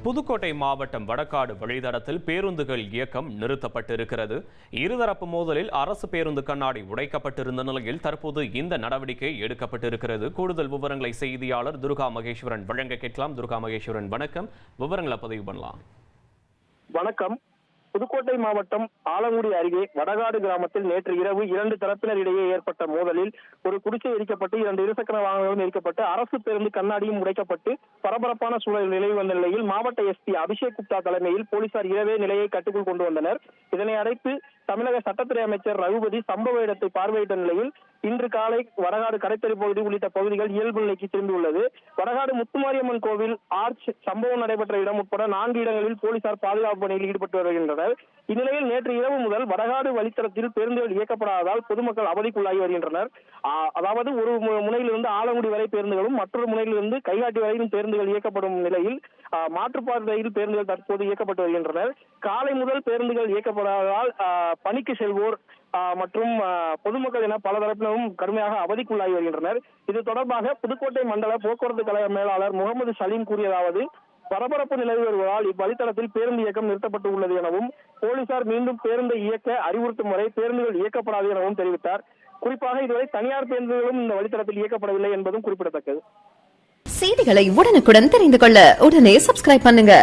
புதுக்கோட்டை மாவட்டம் வடகாடு வழித்தடத்தில் பேருந்துகள் இயக்கம் நிறுத்தப்பட்டிருக்கிறது. இருதரப்பு மோதலில் அரசு பேருந்து கண்ணாடி உடைக்கப்பட்டிருந்த நிலையில் தற்போது இந்த நடவடிக்கை எடுக்கப்பட்டிருக்கிறது. கூடுதல் விவரங்களை செய்தியாளர் துர்கா மகேஸ்வரன் வழங்க கேட்கலாம். துர்கா மகேஸ்வரன், வணக்கம். விவரங்களை பதிவு பண்ணலாம். வணக்கம். புதுக்கோட்டை மாவட்டம் ஆலங்குடி அருகே வடகாடு கிராமத்தில் நேற்று இரவு இரண்டு தரப்பினரிடையே ஏற்பட்ட மோதலில் ஒரு குடிசை எரிக்கப்பட்டு 2 இருசக்கர வாகனங்களும் எரிக்கப்பட்டு அரசு பேருந்து கண்ணாடியும் உடைக்கப்பட்டு பரபரப்பான சூழல் நிலவி வந்த நிலையில் மாவட்ட எஸ்பி அபிஷேக் குப்தா தலைமையில் போலீசார் இரவே நிலையை கட்டுக்குள் கொண்டு வந்தனர். இதனை அடைத்து தமிழக சட்டத்துறை அமைச்சர் ரகுபதி சம்பவ இடத்தை பார்வையிட்ட நிலையில் இன்று காலை வடகாடு கடைத்தறி பகுதி உள்ளிட்ட பகுதிகள் இயல்பு நிலைக்கு திரும்பியுள்ளது. வடகாடு முத்துமாரியம்மன் கோவில் ஆர்ச் சம்பவம் நடைபெற்ற இடம் உட்பட 4 இடங்களில் போலீசார் பாதுகாப்பு பணியில் ஈடுபட்டு வருகின்றனர். இந்நிலையில் நேற்று இரவு முதல் வடகாடு வழித்தடத்தில் பேருந்துகள் இயக்கப்படாததால் பொதுமக்கள் அவதிக்குள்ளாகி வருகின்றனர். அதாவது ஒரு முனையிலிருந்து ஆலங்குடி வரை பேருந்துகளும் மற்றொரு முனையிலிருந்து கைகாட்டி வரையிலும் பேருந்துகள் இயக்கப்படும் நிலையில் மாற்றுப்பாதையில் பேருந்துகள் தற்போது இயக்கப்பட்டு வருகின்றனர். காலை முதல் பேருந்துகள் இயக்கப்படாததால் பணிக்கு செல்வோர் மற்றும் பொதுமக்கள் என பல தரப்பினரும் கடுமையாக அவதிக்குள்ளாகி வருகின்றனர். இது தொடர்பாக புதுக்கோட்டை மண்டல போக்குவரத்து கழக மேலாளர் முகமது சலீம் கூறியதாவது, பரபரப்பு நிலவி வருவதால் இவ்வழித்தடத்தில் பேருந்து இயக்கம் நிறுத்தப்பட்டு உள்ளது எனவும் போலீசார் மீண்டும் பேருந்தை இயக்க அறிவுறுத்தும் வரை பேருந்துகள் இயக்கப்படாது எனவும் தெரிவித்தார். குறிப்பாக இதுவரை தனியார் பேருந்துகளும் இந்த வழித்தடத்தில் இயக்கப்படவில்லை என்பதும் குறிப்பிடத்தக்கது. செய்திகளை உடனுக்குடன் தெரிந்து கொள்ள உடனே சப்ஸ்கிரைப் பண்ணுங்க.